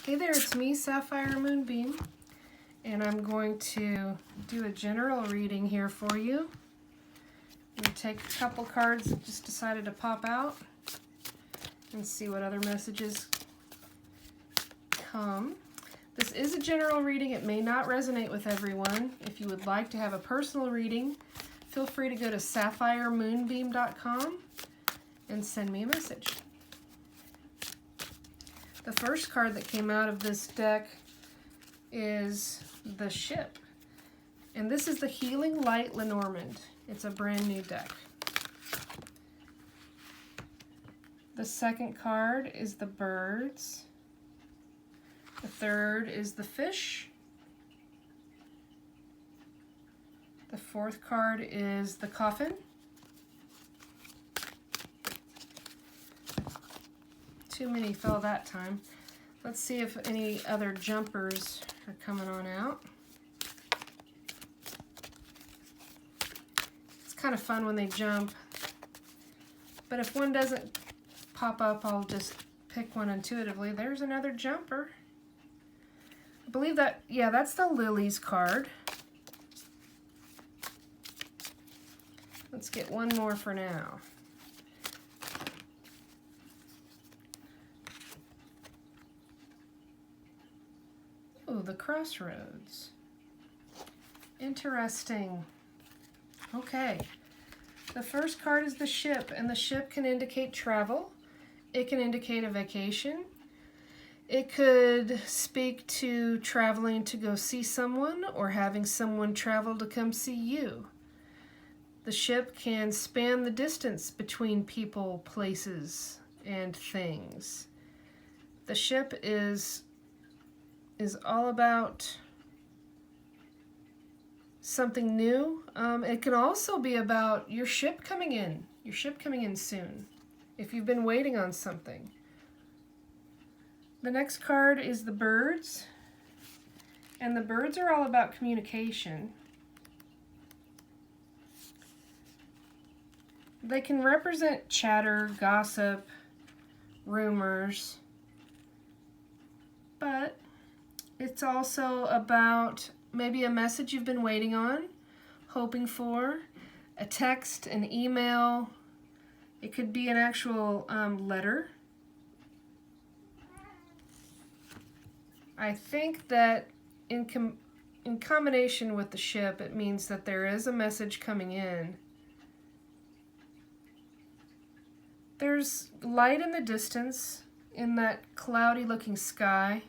Hey there, it's me, Sapphire Moonbeam, and I'm going to do a general reading here for you. I'm going to take a couple cards that just decided to pop out and see what other messages come. This is a general reading. It may not resonate with everyone. If you would like to have a personal reading, feel free to go to sapphiremoonbeam.com and send me a message. The first card that came out of this deck is the Ship. And this is the Healing Light Lenormand. It's a brand new deck. The second card is the Birds. The third is the Fish. The fourth card is the Coffin. Too many fell that time. Let's see if any other jumpers are coming on out. It's kind of fun when they jump, but if one doesn't pop up, I'll just pick one intuitively. There's another jumper. I believe that, yeah, that's the Lilies card. Let's get one more for now. Oh, the Crossroads. Interesting. Okay. The first card is the Ship, and the Ship can indicate travel. It can indicate a vacation. It could speak to traveling to go see someone or having someone travel to come see you. The Ship can span the distance between people, places, and things. The Ship is all about something new. It can also be about your ship coming in soon, if you've been waiting on something. The next card is the Birds, and the birds are all about communication. They can represent chatter, gossip, rumors, but it's also about maybe a message you've been waiting on, hoping for, a text, an email. It could be an actual letter. I think that in combination with the Ship, it means that there is a message coming in. There's light in the distance in that cloudy looking sky.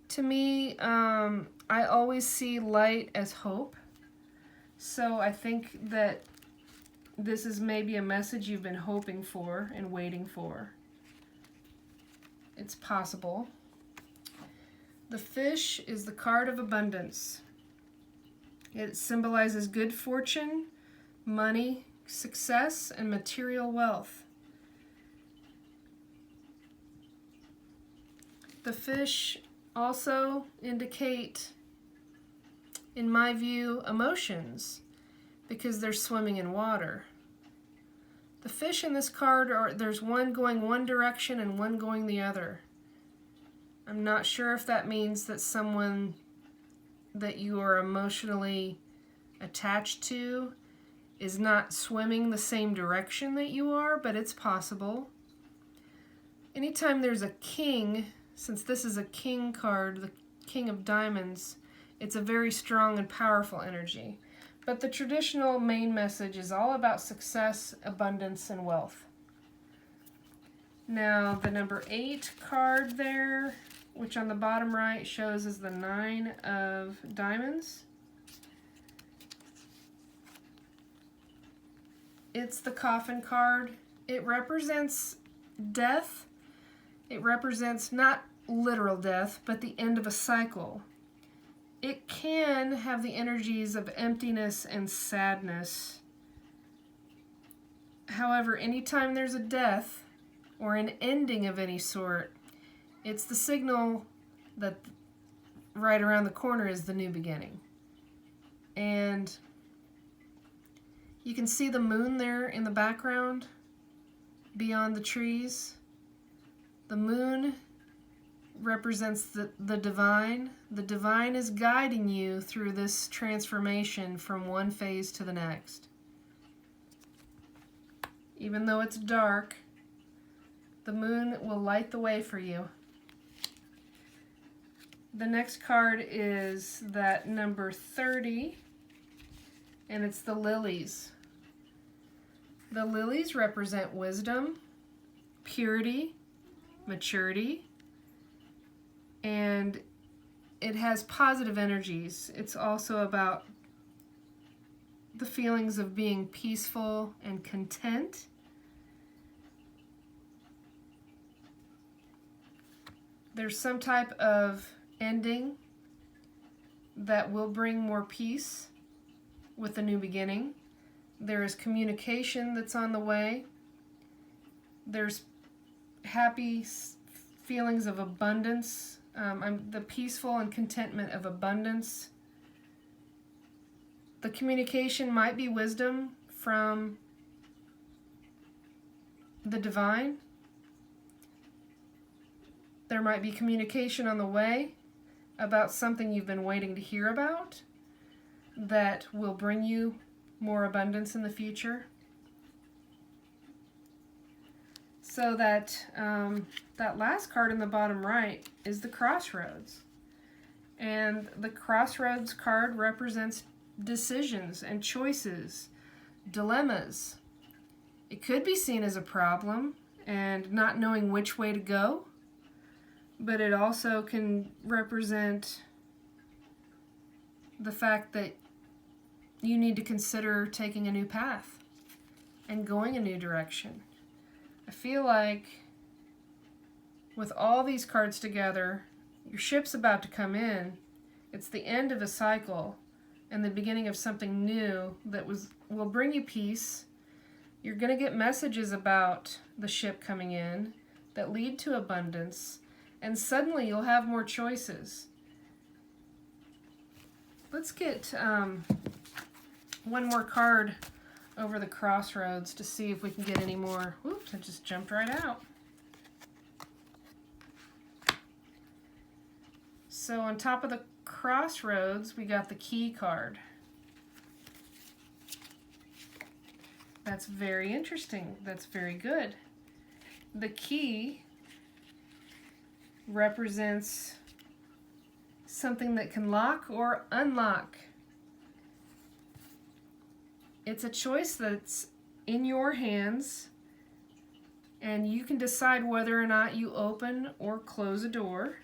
To me, I always see light as hope. So I think that this is maybe a message you've been hoping for and waiting for. It's possible. The Fish is the card of abundance. It symbolizes good fortune, money, success, and material wealth. The fish also indicate, in my view, emotions, because they're swimming in water. The fish in this card, there's one going one direction and one going the other. I'm not sure if that means that someone that you are emotionally attached to is not swimming the same direction that you are, but it's possible. Anytime there's a king, since this is a king card, the King of Diamonds, it's a very strong and powerful energy. But the traditional main message is all about success, abundance, and wealth. Now, the number 8 card there, which on the bottom right shows as the 9 of Diamonds. It's the Coffin card. It represents death. It represents not literal death, but the end of a cycle. It can have the energies of emptiness and sadness. However, anytime there's a death or an ending of any sort, it's the signal that right around the corner is the new beginning. And you can see the moon there in the background, beyond the trees. The moon represents the divine. The divine is guiding you through this transformation from one phase to the next. Even though it's dark, the moon will light the way for you. The next card is that number 30, and it's the lilies. The lilies represent wisdom, purity, maturity, and it has positive energies. It's also about the feelings of being peaceful and content. There's some type of ending that will bring more peace with the new beginning. There is communication that's on the way. There's happy feelings of abundance, the peaceful and contentment of abundance. The communication might be wisdom from the divine. There might be communication on the way about something you've been waiting to hear about that will bring you more abundance in the future. So that last card in the bottom right is the crossroads. And the crossroads card represents decisions and choices, dilemmas. It could be seen as a problem and not knowing which way to go, but it also can represent the fact that you need to consider taking a new path and going a new direction. I feel like with all these cards together, your ship's about to come in. It's the end of a cycle and the beginning of something new that will bring you peace. You're going to get messages about the ship coming in that lead to abundance, and suddenly you'll have more choices. Let's get one more card over the crossroads to see if we can get any more. Whoops, I just jumped right out. So on top of the crossroads, we got the key card. That's very interesting. That's very good. The key represents something that can lock or unlock. It's a choice that's in your hands, and you can decide whether or not you open or close a door.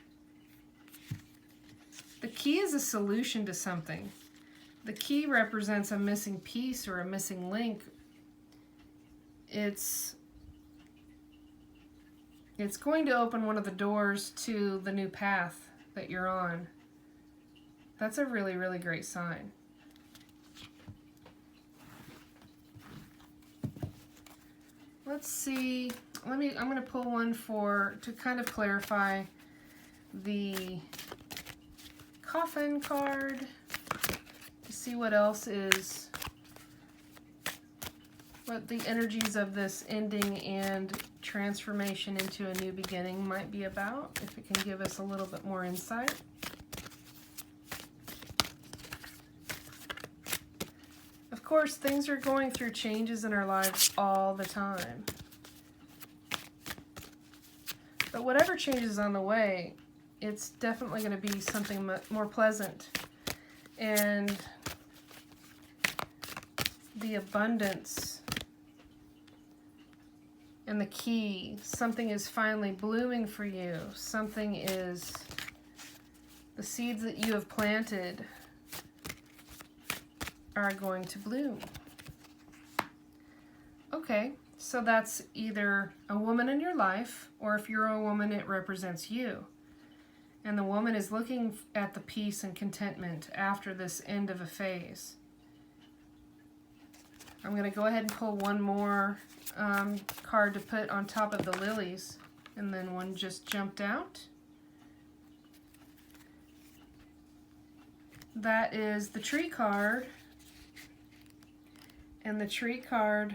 The key is a solution to something. The key represents a missing piece or a missing link. It's going to open one of the doors to the new path that you're on. That's a really, really great sign. Let's see. I'm going to pull one to kind of clarify the coffin card to see what else is, what the energies of this ending and transformation into a new beginning might be about, if it can give us a little bit more insight. Of course, things are going through changes in our lives all the time. But whatever changes on the way, it's definitely going to be something more pleasant. And the abundance and the key, something is finally blooming for you. Something is, the seeds that you have planted are going to bloom. Okay, so that's either a woman in your life, or if you're a woman, it represents you. And the woman is looking at the peace and contentment after this end of a phase. I'm going to go ahead and pull one more card to put on top of the lilies, and then one just jumped out. That is the tree card, and the tree card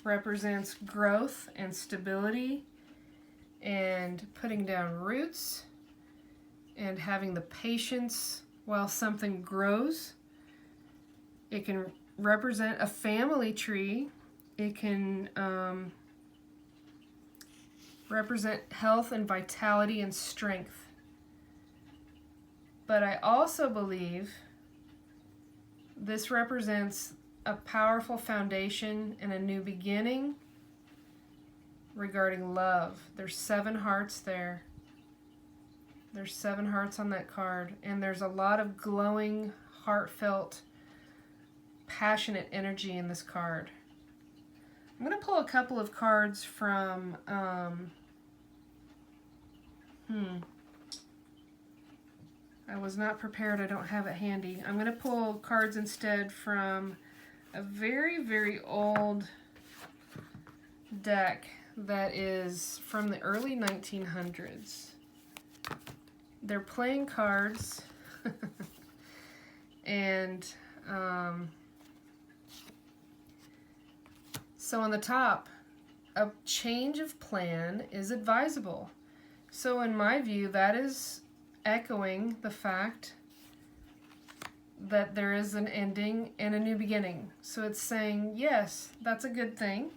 represents growth and stability and putting down roots and having the patience while something grows. It can represent a family tree. It can represent health and vitality and strength. But I also believe this represents a powerful foundation and a new beginning regarding love. There's 7 hearts there. There's 7 hearts on that card, and there's a lot of glowing, heartfelt, passionate energy in this card. I'm going to pull a couple of cards from I was not prepared. I don't have it handy. I'm going to pull cards instead from a very, very old deck that is from the early 1900s. They're playing cards and so on the top, a change of plan is advisable. So in my view, that is echoing the fact that there is an ending and a new beginning. So it's saying, yes, that's a good thing.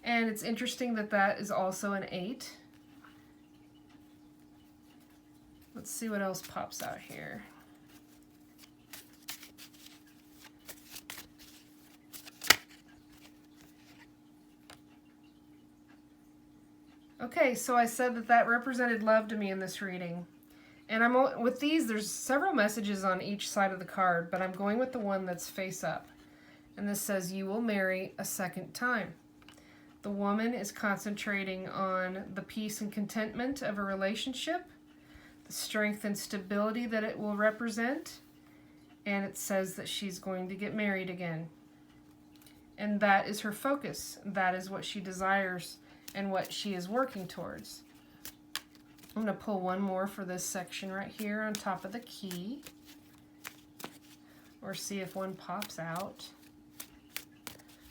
And it's interesting that that is also an 8. Let's see what else pops out here. Okay, so I said that that represented love to me in this reading. And I'm with these, there's several messages on each side of the card, but I'm going with the one that's face up. And this says, you will marry a second time. The woman is concentrating on the peace and contentment of a relationship, the strength and stability that it will represent, and it says that she's going to get married again. And that is her focus. That is what she desires and what she is working towards. I'm going to pull one more for this section right here on top of the key, or see if one pops out.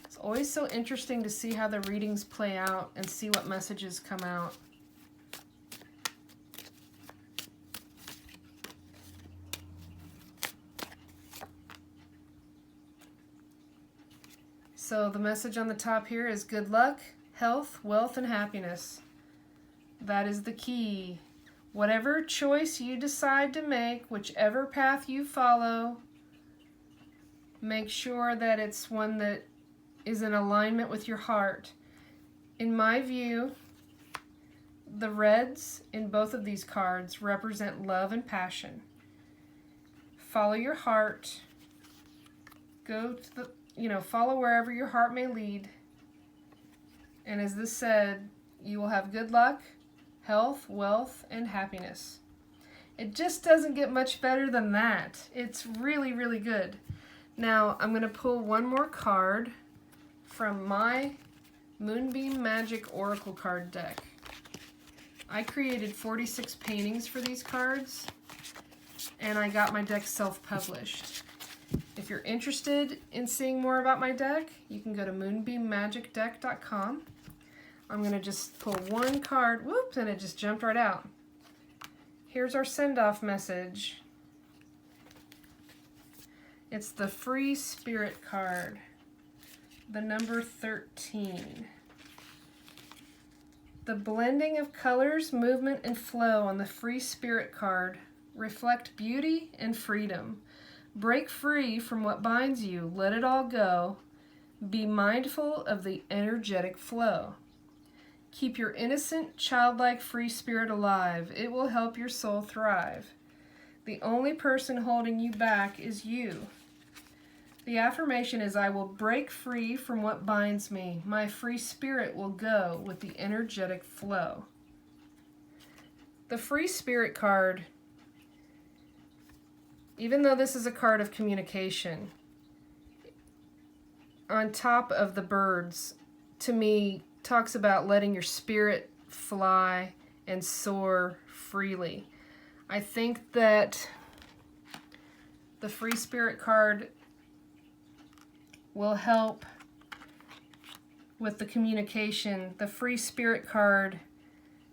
It's always so interesting to see how the readings play out and see what messages come out. So the message on the top here is good luck, health, wealth, and happiness. That is the key. Whatever choice you decide to make, whichever path you follow, make sure that it's one that is in alignment with your heart. In my view, the reds in both of these cards represent love and passion. Follow your heart. Go to the, follow wherever your heart may lead. And as this said, you will have good luck, health, wealth, and happiness. It just doesn't get much better than that. It's really, really good. Now, I'm going to pull one more card from my Moonbeam Magick Oracle card deck. I created 46 paintings for these cards, and I got my deck self-published. If you're interested in seeing more about my deck, you can go to moonbeammagicdeck.com. I'm going to just pull one card, whoops, and it just jumped right out. Here's our send-off message. It's the Free Spirit card, the number 13. The blending of colors, movement, and flow on the Free Spirit card reflect beauty and freedom. Break free from what binds you. Let it all go. Be mindful of the energetic flow. Keep your innocent, childlike free spirit alive. It will help your soul thrive. The only person holding you back is you. The affirmation is, I will break free from what binds me. My free spirit will go with the energetic flow. The Free Spirit card, even though this is a card of communication, on top of the birds, to me, talks about letting your spirit fly and soar freely. I think that the Free Spirit card will help with the communication. The Free Spirit card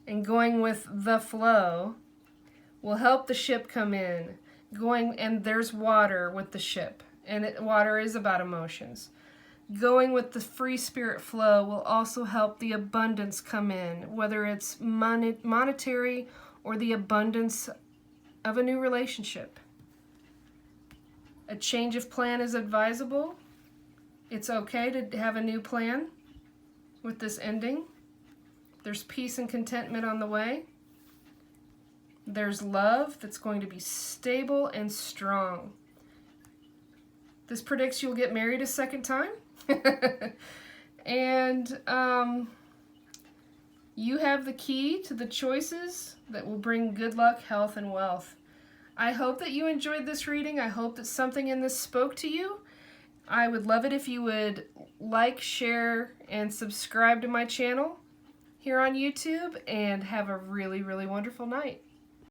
and going with the flow will help the ship come in. And there's water with the ship, and water is about emotions. Going with the free spirit flow will also help the abundance come in, whether it's monetary or the abundance of a new relationship. A change of plan is advisable. It's okay to have a new plan with this ending. There's peace and contentment on the way. There's love that's going to be stable and strong. This predicts you'll get married a second time. And you have the key to the choices that will bring good luck, health, and wealth. I hope that you enjoyed this reading. I hope that something in this spoke to you. I would love it if you would like, share, and subscribe to my channel here on YouTube, and have a really, really wonderful night.